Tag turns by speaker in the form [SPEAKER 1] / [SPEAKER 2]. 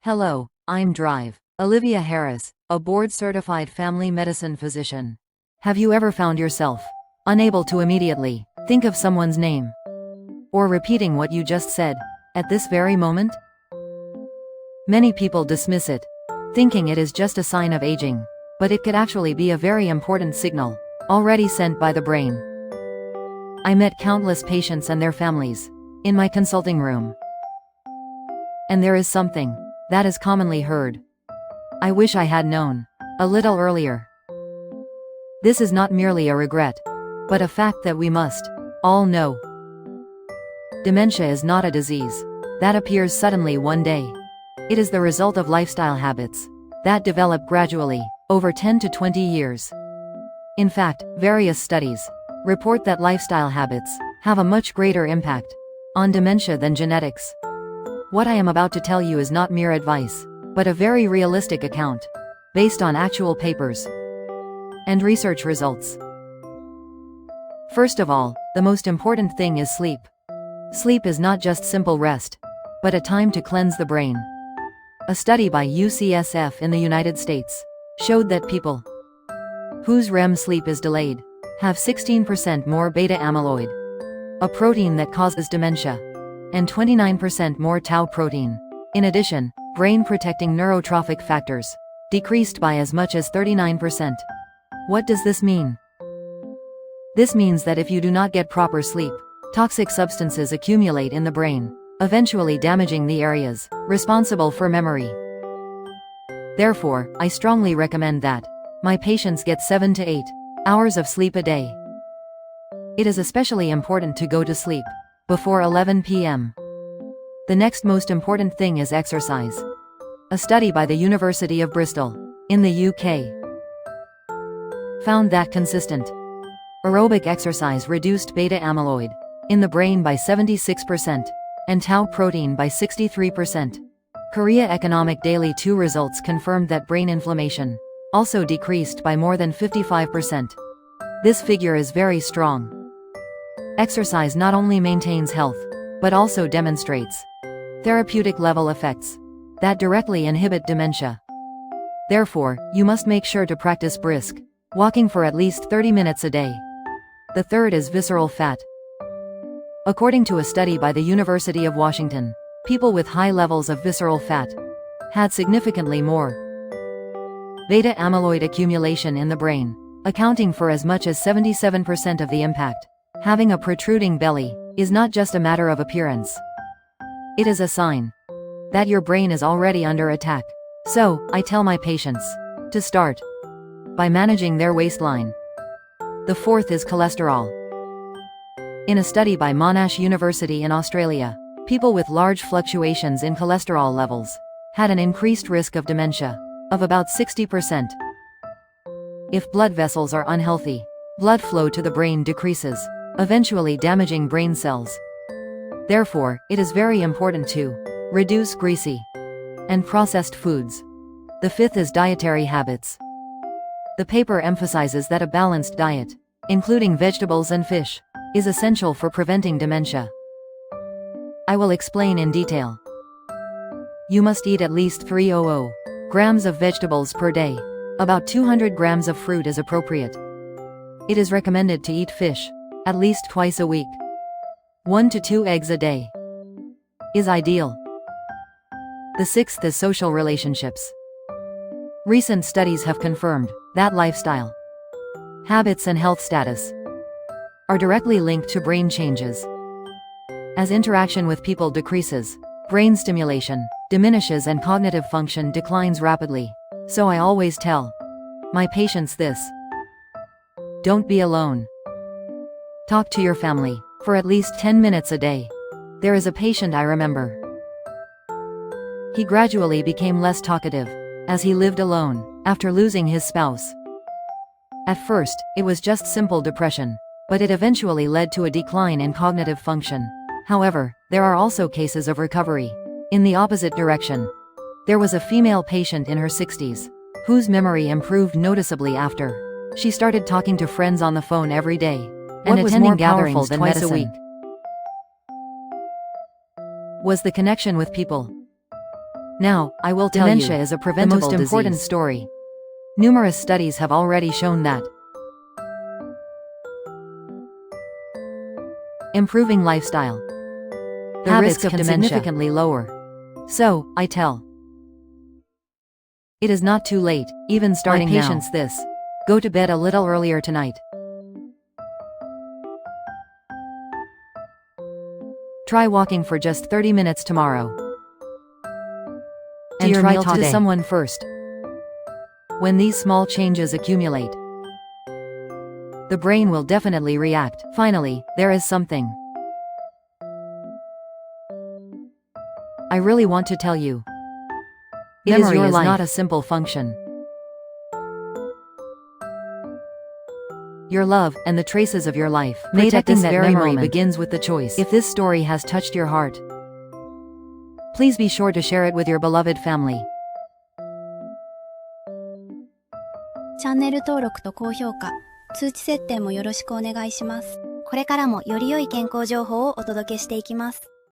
[SPEAKER 1] Hello, I'm Olivia Harris, a board-certified family medicine physician. Have you ever found yourself unable to immediately think of someone's name or repeating what you just said at this very moment? Many people dismiss it, thinking it is just a sign of aging, but it could actually be a very important signal already sent by the brain. I met countless patients and their families in my consulting room, and there is something that is commonly heard. I wish I had known a little earlier. This is not merely a regret, but a fact that we must all know. Dementia is not a disease that appears suddenly one day. It is the result of lifestyle habits that develop gradually over 10 to 20 years. In fact, various studies report that lifestyle habits have a much greater impact on dementia than genetics. What I am about to tell you is not mere advice, but a very realistic account, based on actual papers and research results. First of all, the most important thing is sleep. Sleep is not just simple rest, but a time to cleanse the brain. A study by UCSF in the United States showed that people whose REM sleep is delayed have 16% more beta amyloid, a protein that causes dementia, and 29% more tau protein. In addition, brain-protecting neurotrophic factors decreased by as much as 39%. What does this mean? This means that if you do not get proper sleep, toxic substances accumulate in the brain, eventually damaging the areas responsible for memory. Therefore, I strongly recommend that my patients get 7 to 8 hours of sleep a day. It is especially important to go to sleep before 11 p.m. The next most important thing is exercise. A study by the University of Bristol, in the UK, found that consistent aerobic exercise reduced beta amyloid in the brain by 76% and tau protein by 63%. Korea Economic Daily 2 results confirmed that brain inflammation also decreased by more than 55%. This figure is very strong. Exercise not only maintains health, but also demonstrates therapeutic level effects that directly inhibit dementia. Therefore, you must make sure to practice brisk walking for at least 30 minutes a day. The third is visceral fat. According to a study by the University of Washington, people with high levels of visceral fat had significantly more beta amyloid accumulation in the brain, accounting for as much as 77% of the impact. Having a protruding belly is not just a matter of appearance. It is a sign that your brain is already under attack. So, I tell my patients to start by managing their waistline. The fourth is cholesterol. In a study by Monash University in Australia, people with large fluctuations in cholesterol levels had an increased risk of dementia of about 60%. If blood vessels are unhealthy, blood flow to the brain decreases, eventually damaging brain cells. Therefore, it is very important to reduce greasy and processed foods. The fifth is dietary habits. The paper emphasizes that a balanced diet, including vegetables and fish, is essential for preventing dementia. I will explain in detail. You must eat at least 300 grams of vegetables per day. About 200 grams of fruit is appropriate. It is recommended to eat fish at least twice a week. 1 to 2 eggs a day is ideal. The sixth is social relationships. Recent studies have confirmed that lifestyle, habits and health status are directly linked to brain changes. As interaction with people decreases, brain stimulation diminishes and cognitive function declines rapidly. So I always tell my patients this: don't be alone. Talk to your family for at least 10 minutes a day. There is a patient I remember. He gradually became less talkative as he lived alone after losing his spouse. At first, it was just simple depression, but it eventually led to a decline in cognitive function. However, there are also cases of recovery in the opposite direction. There was a female patient in her 60s whose memory improved noticeably after she started talking to friends on the phone every day and attending gatherings twice a week. Was the connection with people. Now, I will tell
[SPEAKER 2] Dementia
[SPEAKER 1] you
[SPEAKER 2] is a preventable
[SPEAKER 1] the most important
[SPEAKER 2] disease.
[SPEAKER 1] story. Numerous studies have already shown that improving lifestyle, the
[SPEAKER 2] Habits
[SPEAKER 1] risk of
[SPEAKER 2] can
[SPEAKER 1] dementia
[SPEAKER 2] significantly lower.
[SPEAKER 1] So, I tell. It is not too late, even starting
[SPEAKER 2] My
[SPEAKER 1] now.
[SPEAKER 2] patients this.
[SPEAKER 1] Go to bed a little earlier tonight. Try walking for just 30 minutes tomorrow.
[SPEAKER 2] Do
[SPEAKER 1] And
[SPEAKER 2] your
[SPEAKER 1] try
[SPEAKER 2] meal
[SPEAKER 1] talking to
[SPEAKER 2] today.
[SPEAKER 1] someone first. When these small changes accumulate, the brain will definitely react. Finally, there is something I really want to tell you. Memory is not a simple function. Your love, and the traces of your life, made at
[SPEAKER 2] Protecting
[SPEAKER 1] this
[SPEAKER 2] that
[SPEAKER 1] very
[SPEAKER 2] memory
[SPEAKER 1] moment,
[SPEAKER 2] begins with the choice.
[SPEAKER 1] If this story has touched your heart, please be sure to share it with your beloved family.
[SPEAKER 3] チャンネル登録と高評価、通知設定もよろしくお願いします。これからもより良い健康情報をお届けしていきます。